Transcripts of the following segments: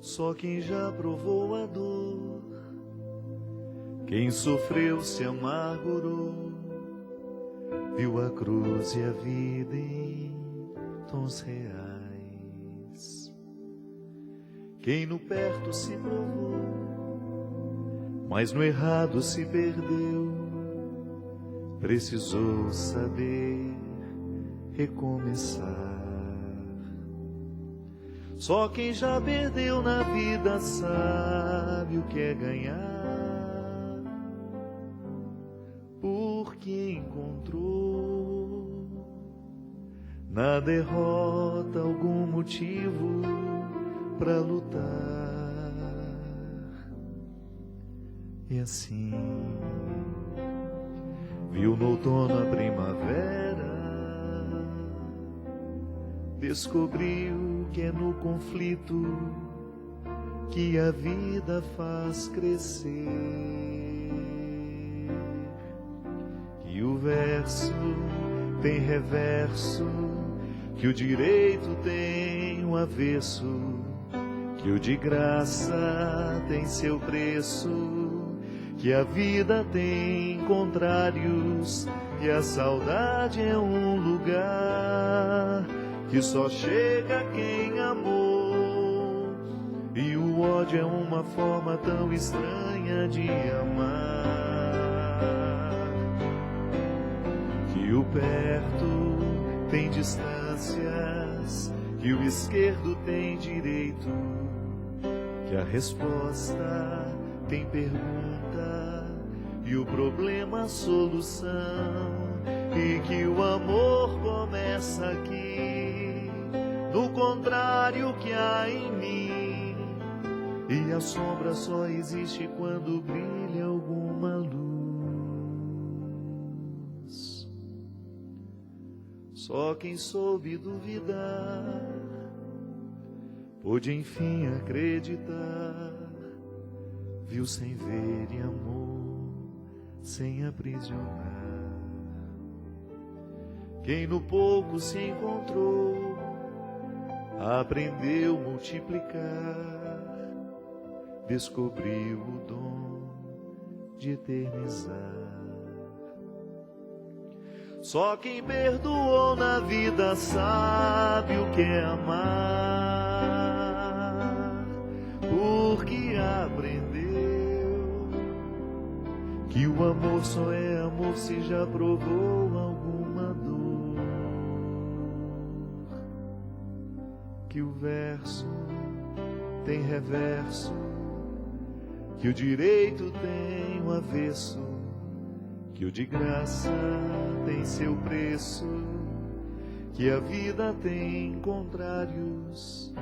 Só quem já provou a dor, quem sofreu se amargurou, viu a cruz e a vida em tons reais. Quem no perto se provou, mas no errado se perdeu, precisou saber recomeçar. Só quem já perdeu na vida sabe o que é ganhar, porque encontrou na derrota algum motivo para lutar. E assim viu no outono a primavera, descobriu que é no conflito que a vida faz crescer, que o verso tem reverso, que o direito tem o avesso, que o de graça tem seu preço, que a vida tem contrários, e a saudade é um lugar que só chega quem amou, e o ódio é uma forma tão estranha de amar, que o perto tem distâncias, que o esquerdo tem direito, que a resposta tem pergunta e o problema solução, e que o amor começa aqui, no contrário que há em mim, e a sombra só existe quando brilha alguma luz. Só quem soube duvidar pôde enfim acreditar, viu sem ver e amor sem aprisionar. Quem no pouco se encontrou aprendeu multiplicar, descobriu o dom de eternizar. Só quem perdoou na vida sabe o que é amar, porque aprendeu que o amor só é amor se já provou alguma dor, que o verso tem reverso, que o direito tem o avesso, que o de graça tem seu preço, que a vida tem contrários,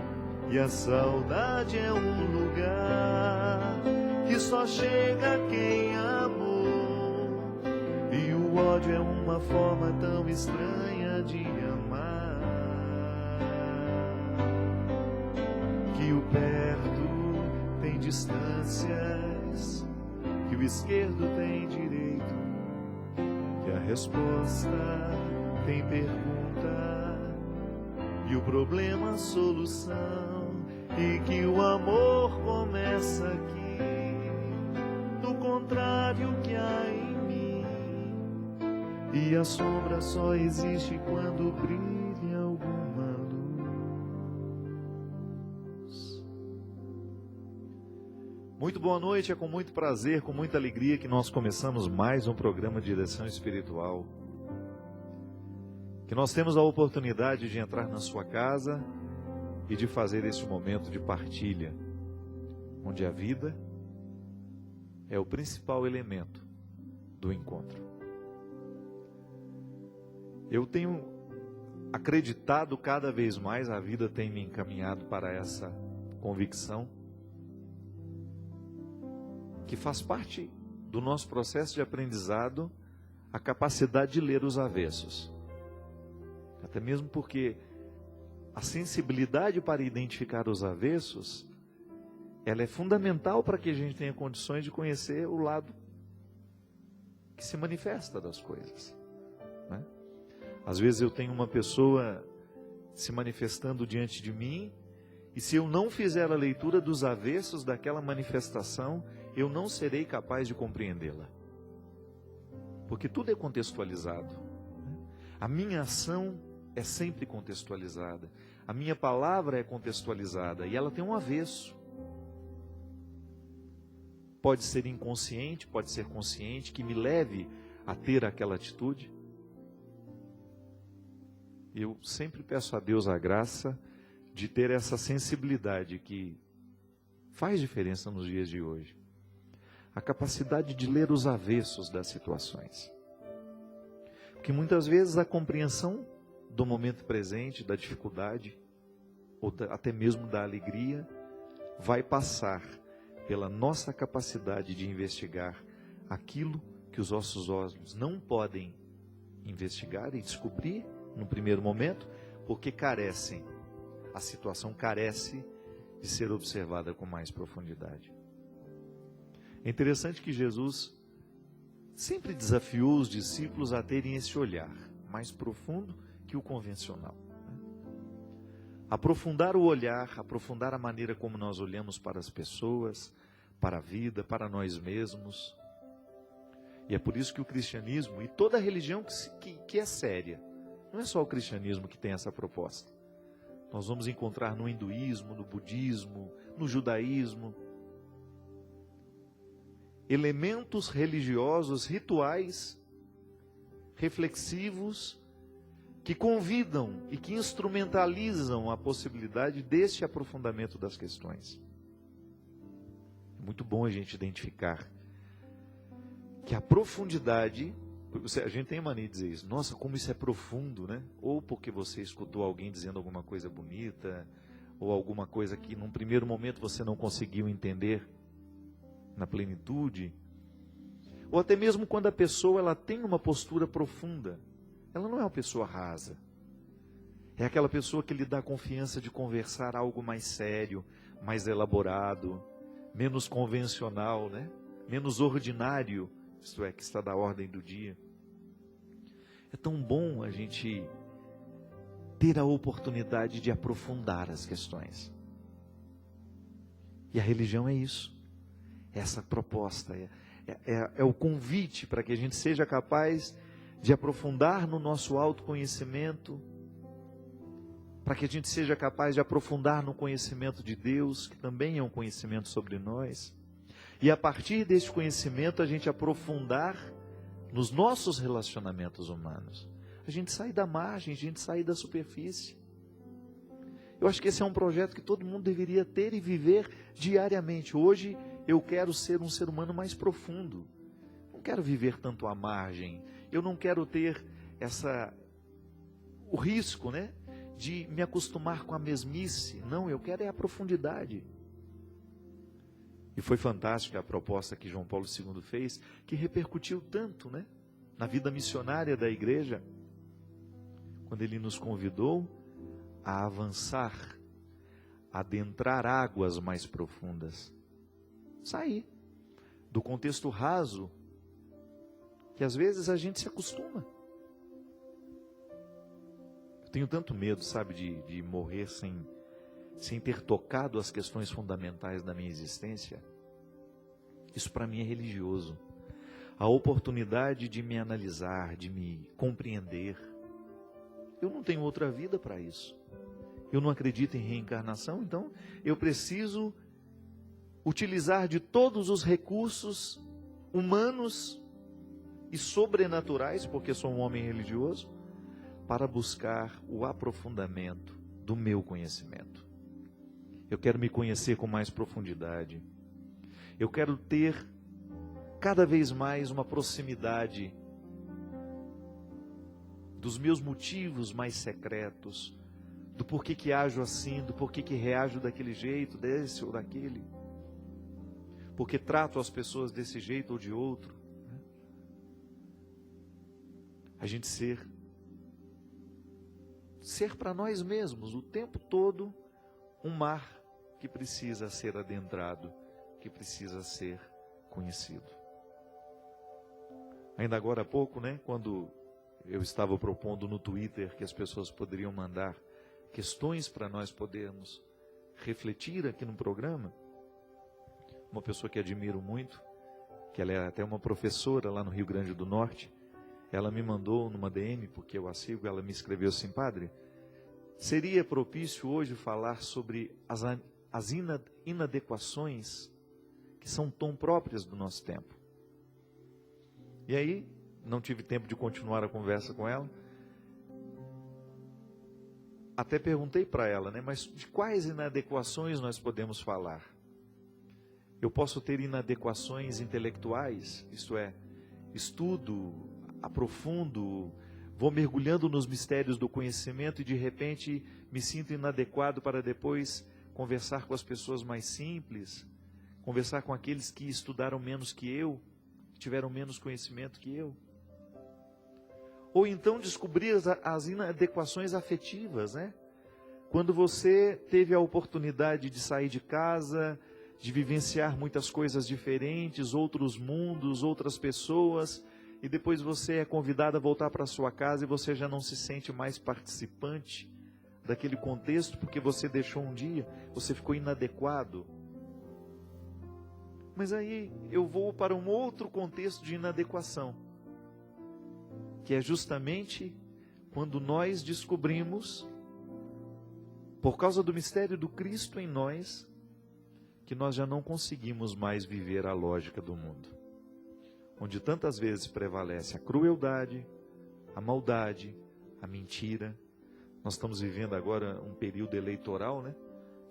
e a saudade é um lugar que só chega quem amou, e o ódio é uma forma tão estranha de amar, que o perto tem distâncias, que o esquerdo tem direito, que a resposta tem pergunta e o problema solução, e que o amor começa aqui, no contrário que há em mim, e a sombra só existe quando brilha alguma luz. Muito boa noite, é com muito prazer, com muita alegria que nós começamos mais um programa de Direção Espiritual, que nós temos a oportunidade de entrar na sua casa e de fazer esse momento de partilha, onde a vida é o principal elemento do encontro. Eu tenho acreditado cada vez mais, a vida tem me encaminhado para essa convicção, que faz parte do nosso processo de aprendizado a capacidade de ler os avessos. Até mesmo porque a sensibilidade para identificar os avessos, ela é fundamental para que a gente tenha condições de conhecer o lado que se manifesta das coisas, né? Às vezes eu tenho uma pessoa se manifestando diante de mim E se eu não fizer a leitura dos avessos daquela manifestação, eu não serei capaz de compreendê-la. Porque tudo é contextualizado. A minha ação é sempre contextualizada. A minha palavra é contextualizada e ela tem um avesso. Pode ser inconsciente, pode ser consciente, que me leve a ter aquela atitude. Eu sempre peço a Deus a graça de ter essa sensibilidade que faz diferença nos dias de hoje. A capacidade de ler os avessos das situações. Porque muitas vezes a compreensão do momento presente, da dificuldade, ou até mesmo da alegria, vai passar pela nossa capacidade de investigar aquilo que os nossos olhos não podem investigar e descobrir no primeiro momento, porque carecem. A situação carece de ser observada com mais profundidade. É interessante que Jesus sempre desafiou os discípulos a terem esse olhar mais profundo que o convencional. Aprofundar o olhar, aprofundar a maneira como nós olhamos para as pessoas, para a vida, para nós mesmos. E é por isso que o cristianismo, e toda religião que é séria, não é só o cristianismo que tem essa proposta. Nós vamos encontrar no hinduísmo, no budismo, no judaísmo, elementos religiosos, rituais, reflexivos, que convidam e que instrumentalizam a possibilidade deste aprofundamento das questões. É muito bom a gente identificar que a profundidade, a gente tem mania de dizer isso, nossa, como isso é profundo, né? Ou porque você escutou alguém dizendo alguma coisa bonita, ou alguma coisa que num primeiro momento você não conseguiu entender na plenitude, ou até mesmo quando a pessoa ela tem uma postura profunda, ela não é uma pessoa rasa, é aquela pessoa que lhe dá confiança de conversar algo mais sério, mais elaborado, menos convencional, né? Menos ordinário, isto é, que está da ordem do dia. É tão bom a gente ter a oportunidade de aprofundar as questões. E a religião é isso. Essa proposta, é o convite para que a gente seja capaz de aprofundar no nosso autoconhecimento, para que a gente seja capaz de aprofundar no conhecimento de Deus, que também é um conhecimento sobre nós, e a partir desse conhecimento a gente aprofundar nos nossos relacionamentos humanos. A gente sai da margem, a gente sai da superfície. Eu acho que esse é um projeto que todo mundo deveria ter e viver diariamente. Hoje eu quero ser um ser humano mais profundo. Não quero viver tanto à margem. Eu não quero ter o risco, né, de me acostumar com a mesmice. Não, eu quero é a profundidade. E foi fantástica a proposta que João Paulo II fez, que repercutiu tanto, né, na vida missionária da igreja, quando ele nos convidou a avançar, a adentrar águas mais profundas. Sair do contexto raso, que às vezes a gente se acostuma. Eu tenho tanto medo, sabe, de morrer sem ter tocado as questões fundamentais da minha existência. Isso para mim é religioso. A oportunidade de me analisar, de me compreender. Eu não tenho outra vida para isso. Eu não acredito em reencarnação, então eu preciso utilizar de todos os recursos humanos e sobrenaturais, porque sou um homem religioso, para buscar o aprofundamento do meu conhecimento. Eu quero me conhecer com mais profundidade. Eu quero ter cada vez mais uma proximidade dos meus motivos mais secretos, do porquê que ajo assim, do porquê que reajo daquele jeito, desse ou daquele, porque trato as pessoas desse jeito ou de outro. A gente ser para nós mesmos o tempo todo um mar que precisa ser adentrado, que precisa ser conhecido. Ainda agora há pouco, né, quando eu estava propondo no Twitter que as pessoas poderiam mandar questões para nós podermos refletir aqui no programa. Uma pessoa que admiro muito, que ela é até uma professora lá no Rio Grande do Norte, ela me mandou numa DM, porque eu a sigo, ela me escreveu assim: padre, seria propício hoje falar sobre as inadequações que são tão próprias do nosso tempo. E aí, não tive tempo de continuar a conversa com ela. Até perguntei para ela, né, mas de quais inadequações nós podemos falar? Eu posso ter inadequações intelectuais, isto é, estudo, aprofundo, vou mergulhando nos mistérios do conhecimento e de repente me sinto inadequado para depois conversar com as pessoas mais simples, conversar com aqueles que estudaram menos que eu, que tiveram menos conhecimento que eu. Ou então descobrir as inadequações afetivas, né? Quando você teve a oportunidade de sair de casa, de vivenciar muitas coisas diferentes, outros mundos, outras pessoas, e depois você é convidado a voltar para sua casa e você já não se sente mais participante daquele contexto, porque você deixou um dia, você ficou inadequado. Mas aí eu vou para um outro contexto de inadequação, que é justamente quando nós descobrimos, por causa do mistério do Cristo em nós, que nós já não conseguimos mais viver a lógica do mundo, onde tantas vezes prevalece a crueldade, a maldade, a mentira. Nós estamos vivendo agora um período eleitoral, né?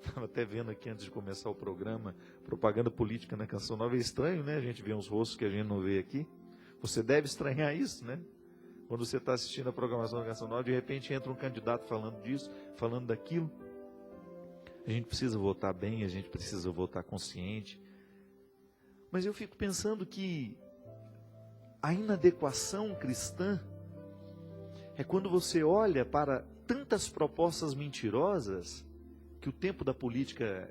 Estava até vendo aqui antes de começar o programa, propaganda política na Canção Nova. É estranho, né? A gente vê uns rostos que a gente não vê aqui. Você deve estranhar isso, né? Quando você está assistindo a programação da Canção Nova, de repente entra um candidato falando disso, falando daquilo. A gente precisa votar bem, a gente precisa votar consciente. Mas eu fico pensando que a inadequação cristã é quando você olha para tantas propostas mentirosas, que o tempo da política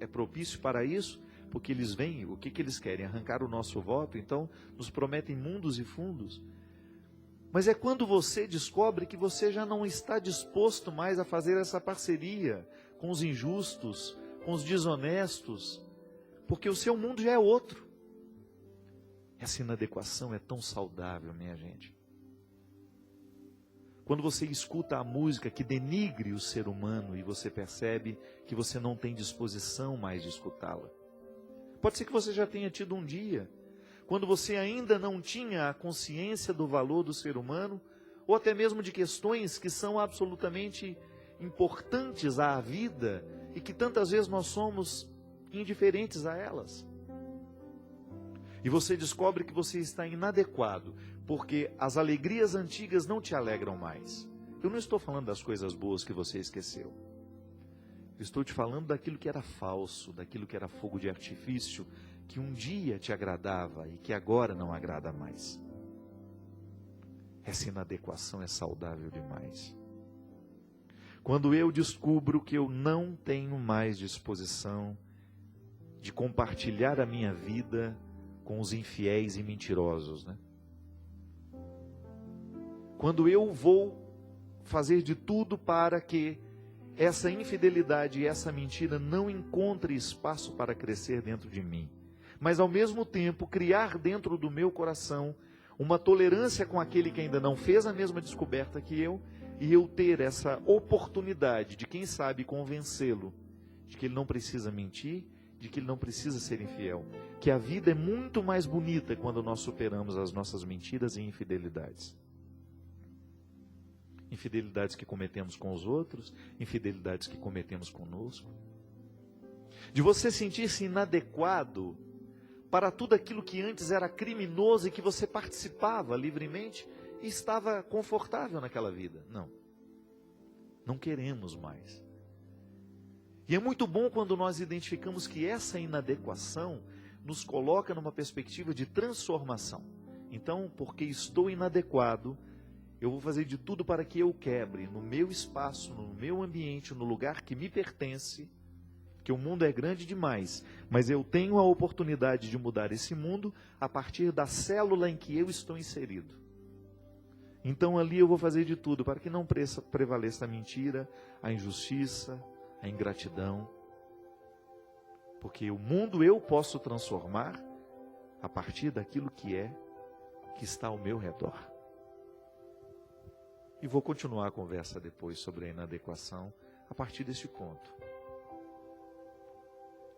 é propício para isso, porque eles vêm, o que eles querem? Arrancar o nosso voto, então nos prometem mundos e fundos. Mas é quando você descobre que você já não está disposto mais a fazer essa parceria com os injustos, com os desonestos, porque o seu mundo já é outro. Essa inadequação é tão saudável, minha gente. Quando você escuta a música que denigre o ser humano e você percebe que você não tem disposição mais de escutá-la. Pode ser que você já tenha tido um dia, quando você ainda não tinha a consciência do valor do ser humano, ou até mesmo de questões que são absolutamente importantes à vida e que tantas vezes nós somos indiferentes a elas. E você descobre que você está inadequado, porque as alegrias antigas não te alegram mais. Eu não estou falando das coisas boas que você esqueceu. Eu estou te falando daquilo que era falso, daquilo que era fogo de artifício, que um dia te agradava e que agora não agrada mais. Essa inadequação é saudável demais. Quando eu descubro que eu não tenho mais disposição de compartilhar a minha vida com os infiéis e mentirosos, né? Quando eu vou fazer de tudo para que essa infidelidade e essa mentira não encontre espaço para crescer dentro de mim, mas ao mesmo tempo criar dentro do meu coração uma tolerância com aquele que ainda não fez a mesma descoberta que eu, e eu ter essa oportunidade de, quem sabe, convencê-lo de que ele não precisa mentir, de que ele não precisa ser infiel, que a vida é muito mais bonita quando nós superamos as nossas mentiras e infidelidades. Infidelidades que cometemos com os outros, infidelidades que cometemos conosco. De você sentir-se inadequado para tudo aquilo que antes era criminoso e que você participava livremente e estava confortável naquela vida. Não. Não queremos mais. E é muito bom quando nós identificamos que essa inadequação nos coloca numa perspectiva de transformação. Então, porque estou inadequado, eu vou fazer de tudo para que eu quebre no meu espaço, no meu ambiente, no lugar que me pertence, porque o mundo é grande demais, mas eu tenho a oportunidade de mudar esse mundo a partir da célula em que eu estou inserido. Então ali eu vou fazer de tudo para que não prevaleça a mentira, a injustiça, a ingratidão. Porque o mundo eu posso transformar a partir daquilo que está ao meu redor. E vou continuar a conversa depois sobre a inadequação a partir deste ponto.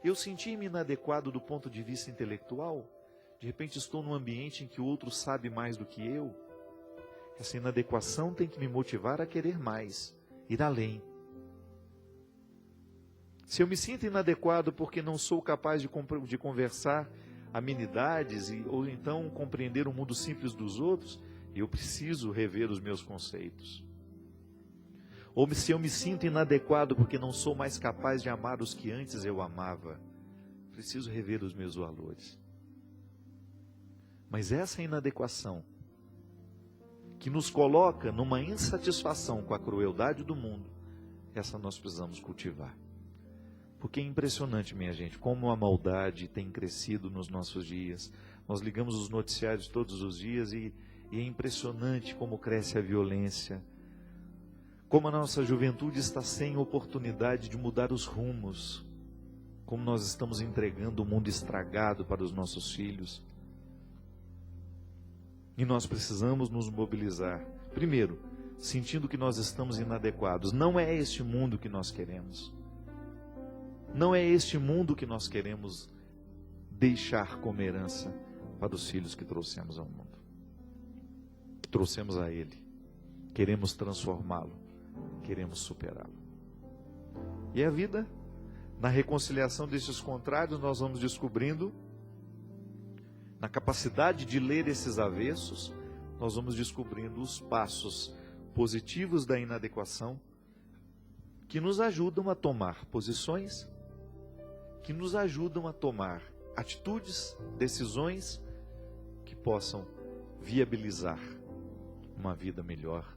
Eu senti-me inadequado do ponto de vista intelectual. De repente estou num ambiente em que o outro sabe mais do que eu. Essa inadequação tem que me motivar a querer mais, ir além. Se eu me sinto inadequado porque não sou capaz de conversar amenidades ou então compreender o mundo simples dos outros, eu preciso rever os meus conceitos. Ou se eu me sinto inadequado porque não sou mais capaz de amar os que antes eu amava, preciso rever os meus valores. Mas essa inadequação, que nos coloca numa insatisfação com a crueldade do mundo, essa nós precisamos cultivar. Porque é impressionante, minha gente, como a maldade tem crescido nos nossos dias. Nós ligamos os noticiários todos os dias e é impressionante como cresce a violência. Como a nossa juventude está sem oportunidade de mudar os rumos. Como nós estamos entregando o mundo estragado para os nossos filhos. E nós precisamos nos mobilizar. Primeiro, sentindo que nós estamos inadequados. Não é este mundo que nós queremos. Não é este mundo que nós queremos deixar como herança para os filhos que trouxemos ao mundo. Trouxemos a Ele. Queremos transformá-lo. Queremos superá-lo. E a vida, na reconciliação desses contrários, nós vamos descobrindo, na capacidade de ler esses avessos, nós vamos descobrindo os passos positivos da inadequação, que nos ajudam a tomar posições, que nos ajudam a tomar atitudes, decisões que possam viabilizar uma vida melhor,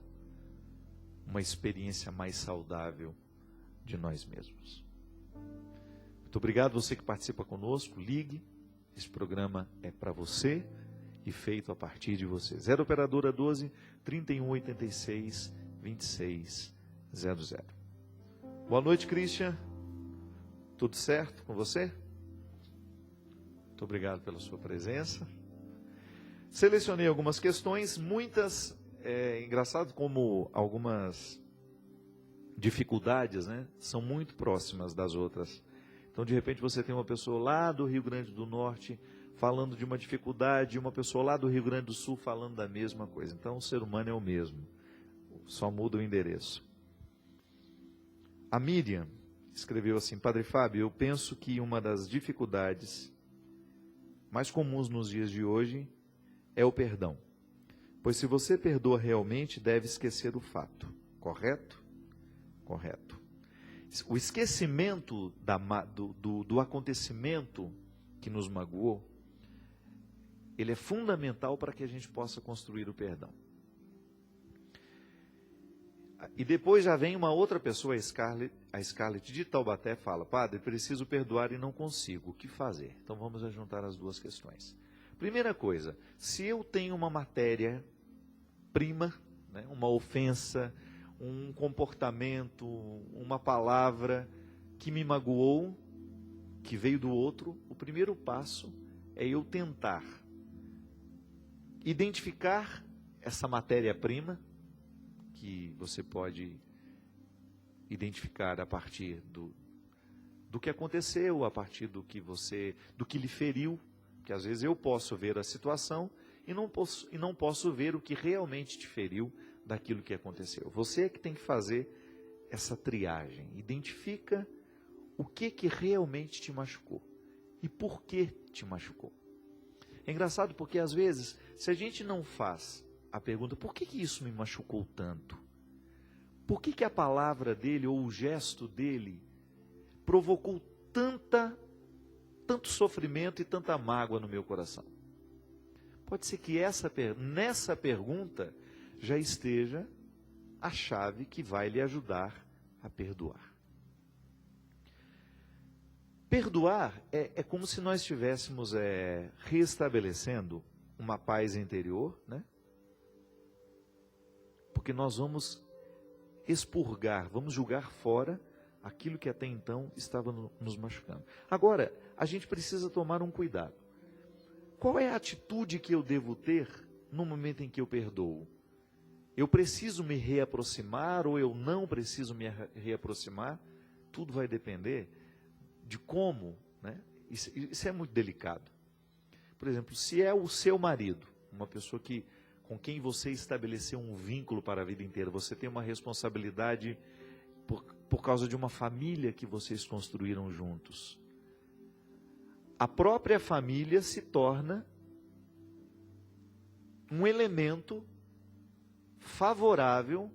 uma experiência mais saudável de nós mesmos. Muito obrigado você que participa conosco, ligue, esse programa é para você e feito a partir de você. 0 operadora 12 3186 2600. Boa noite, Christian. Tudo certo com você? Muito obrigado pela sua presença. Selecionei algumas questões, muitas, engraçado como algumas dificuldades, né, são muito próximas das outras. Então, de repente, você tem uma pessoa lá do Rio Grande do Norte falando de uma dificuldade, e uma pessoa lá do Rio Grande do Sul falando da mesma coisa. Então, o ser humano é o mesmo, só muda o endereço. A Miriam escreveu assim: Padre Fábio, eu penso que uma das dificuldades mais comuns nos dias de hoje é o perdão. Pois se você perdoa realmente, deve esquecer o fato. Correto? Correto. O esquecimento do acontecimento que nos magoou, ele é fundamental para que a gente possa construir o perdão. E depois já vem uma outra pessoa, a Scarlett de Taubaté, fala: Padre, preciso perdoar e não consigo, o que fazer? Então vamos juntar as duas questões. Primeira coisa, se eu tenho uma matéria-prima, né, uma ofensa, um comportamento, uma palavra que me magoou, que veio do outro, o primeiro passo é eu tentar identificar essa matéria-prima, que você pode identificar a partir do que aconteceu, a partir do que lhe feriu, que às vezes eu posso ver a situação e não posso ver o que realmente te feriu daquilo que aconteceu. Você é que tem que fazer essa triagem, identifica o que realmente te machucou e por que te machucou. É engraçado porque às vezes, se a gente não faz a pergunta: por que isso me machucou tanto? Por que a palavra dele ou o gesto dele provocou tanto sofrimento e tanta mágoa no meu coração? Pode ser que nessa pergunta já esteja a chave que vai lhe ajudar a perdoar. Perdoar é como se nós estivéssemos restabelecendo uma paz interior, né? Porque nós vamos expurgar, vamos jogar fora aquilo que até então estava nos machucando. Agora, a gente precisa tomar um cuidado. Qual é a atitude que eu devo ter no momento em que eu perdoo? Eu preciso me reaproximar ou eu não preciso me reaproximar? Tudo vai depender de como, né? Isso é muito delicado. Por exemplo, se é o seu marido, uma pessoa com quem você estabeleceu um vínculo para a vida inteira, você tem uma responsabilidade por causa de uma família que vocês construíram juntos. A própria família se torna um elemento favorável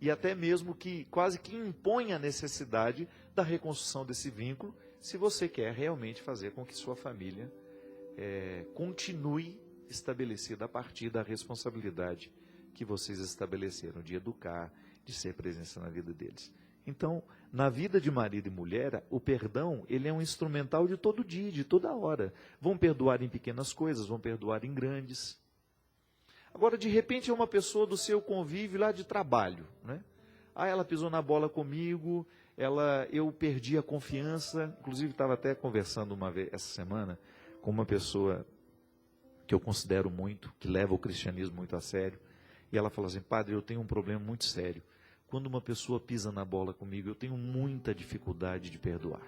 e até mesmo que quase que impõe a necessidade da reconstrução desse vínculo, se você quer realmente fazer com que sua família continue estabelecida a partir da responsabilidade que vocês estabeleceram de educar, de ser presença na vida deles. Então, na vida de marido e mulher, o perdão, ele é um instrumental de todo dia, de toda hora. Vão perdoar em pequenas coisas, vão perdoar em grandes. Agora, de repente, é uma pessoa do seu convívio lá de trabalho, né? Ela pisou na bola comigo, eu perdi a confiança. Inclusive, estava até conversando uma vez essa semana com uma pessoa que eu considero muito, que leva o cristianismo muito a sério. E ela falou assim: padre, eu tenho um problema muito sério. Quando uma pessoa pisa na bola comigo, eu tenho muita dificuldade de perdoar.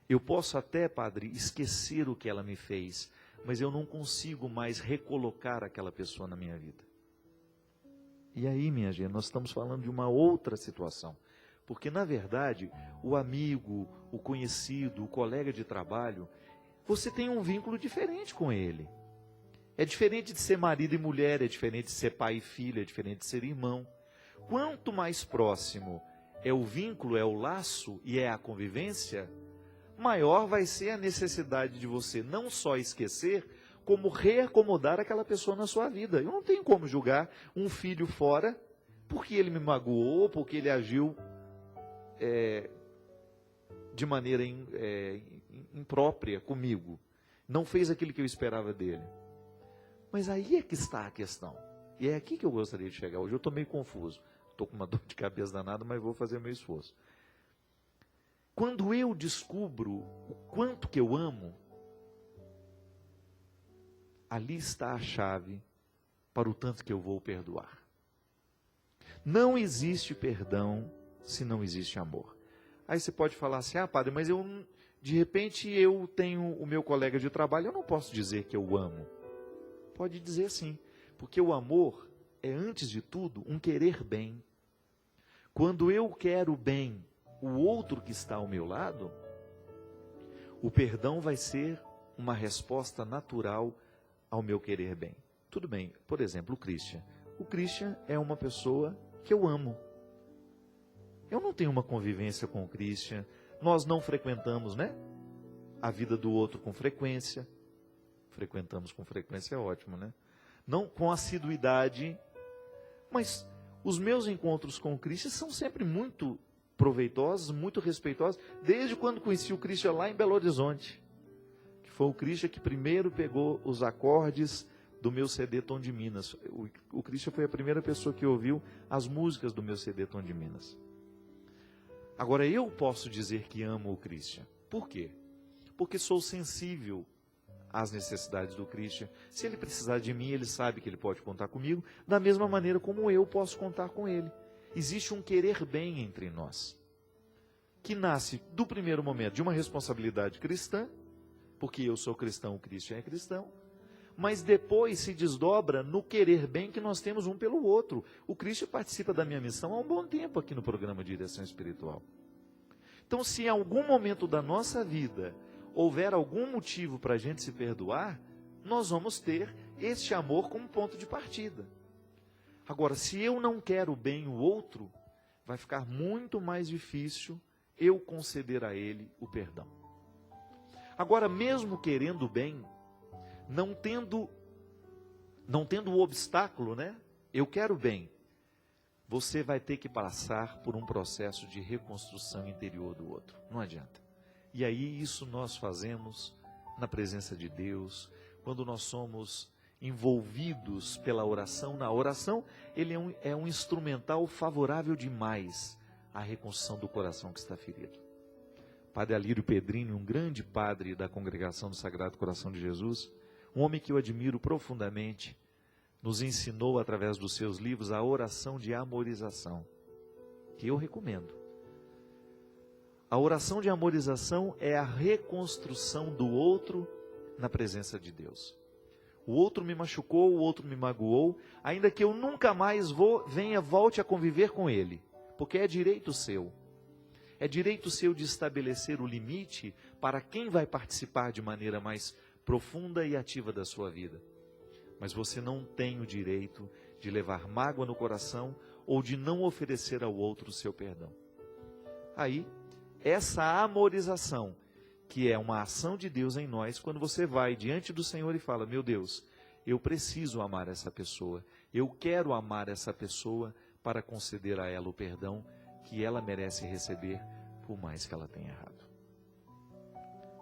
Eu posso até, padre, esquecer o que ela me fez, mas eu não consigo mais recolocar aquela pessoa na minha vida. E aí, minha gente, nós estamos falando de uma outra situação. Porque, na verdade, o amigo, o conhecido, o colega de trabalho, você tem um vínculo diferente com ele. É diferente de ser marido e mulher, é diferente de ser pai e filho, é diferente de ser irmão. Quanto mais próximo é o vínculo, é o laço e é a convivência, maior vai ser a necessidade de você não só esquecer, como reacomodar aquela pessoa na sua vida. Eu não tenho como julgar um filho fora porque ele me magoou, porque ele agiu de maneira imprópria comigo. Não fez aquilo que eu esperava dele. Mas aí é que está a questão. E é aqui que eu gostaria de chegar. Hoje eu estou meio confuso. Estou com uma dor de cabeça danada, mas vou fazer o meu esforço. Quando eu descubro o quanto que eu amo, ali está a chave para o tanto que eu vou perdoar. Não existe perdão se não existe amor. Aí você pode falar assim: ah, padre, mas de repente eu tenho o meu colega de trabalho, eu não posso dizer que eu amo. Pode dizer sim, porque o amor é, antes de tudo, um querer bem. Quando eu quero bem o outro que está ao meu lado, o perdão vai ser uma resposta natural ao meu querer bem. Tudo bem, por exemplo, o Christian. O Christian é uma pessoa que eu amo. Eu não tenho uma convivência com o Christian, nós não frequentamos, né, a vida do outro com frequência. Frequentamos com frequência é ótimo, né? Não com assiduidade, mas os meus encontros com o Christian são sempre muito proveitosos, muito respeitosos, desde quando conheci o Christian lá em Belo Horizonte, que foi o Christian que primeiro pegou os acordes do meu CD Tom de Minas. O Christian foi a primeira pessoa que ouviu as músicas do meu CD Tom de Minas. Agora, eu posso dizer que amo o Christian. Por quê? Porque sou sensível às necessidades do Christian. Se ele precisar de mim, ele sabe que ele pode contar comigo, da mesma maneira como eu posso contar com ele. Existe um querer bem entre nós, que nasce do primeiro momento de uma responsabilidade cristã, porque eu sou cristão, o Christian é cristão, mas depois se desdobra no querer bem que nós temos um pelo outro. O Christian participa da minha missão há um bom tempo aqui no programa de Direção Espiritual. Então, se em algum momento da nossa vida houver algum motivo para a gente se perdoar, nós vamos ter este amor como ponto de partida. Agora, se eu não quero bem o outro, vai ficar muito mais difícil eu conceder a ele o perdão. Agora, mesmo querendo bem, não tendo o obstáculo, né? Eu quero bem. Você vai ter que passar por um processo de reconstrução interior do outro. Não adianta. E aí isso nós fazemos na presença de Deus, quando nós somos envolvidos pela oração. Na oração, ele é um instrumental favorável demais a reconstrução do coração que está ferido. Padre Alírio Pedrini, um grande padre da congregação do Sagrado Coração de Jesus, um homem que eu admiro profundamente, nos ensinou através dos seus livros a oração de amorização, que eu recomendo. A oração de amorização é a reconstrução do outro na presença de Deus. O outro me machucou, o outro me magoou, ainda que eu nunca mais volte a conviver com ele, porque é direito seu. É direito seu de estabelecer o limite para quem vai participar de maneira mais profunda e ativa da sua vida. Mas você não tem o direito de levar mágoa no coração ou de não oferecer ao outro o seu perdão. Aí, essa amorização, que é uma ação de Deus em nós, quando você vai diante do Senhor e fala: meu Deus, eu preciso amar essa pessoa, eu quero amar essa pessoa para conceder a ela o perdão que ela merece receber, por mais que ela tenha errado.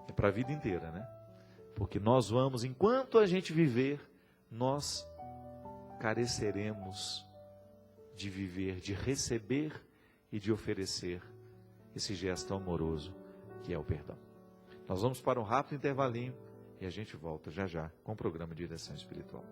É para a vida inteira, né? Porque nós vamos, enquanto a gente viver, nós careceremos de viver, de receber e de oferecer esse gesto amoroso que é o perdão. Nós vamos para um rápido intervalinho e a gente volta já já com o programa Direção Espiritual.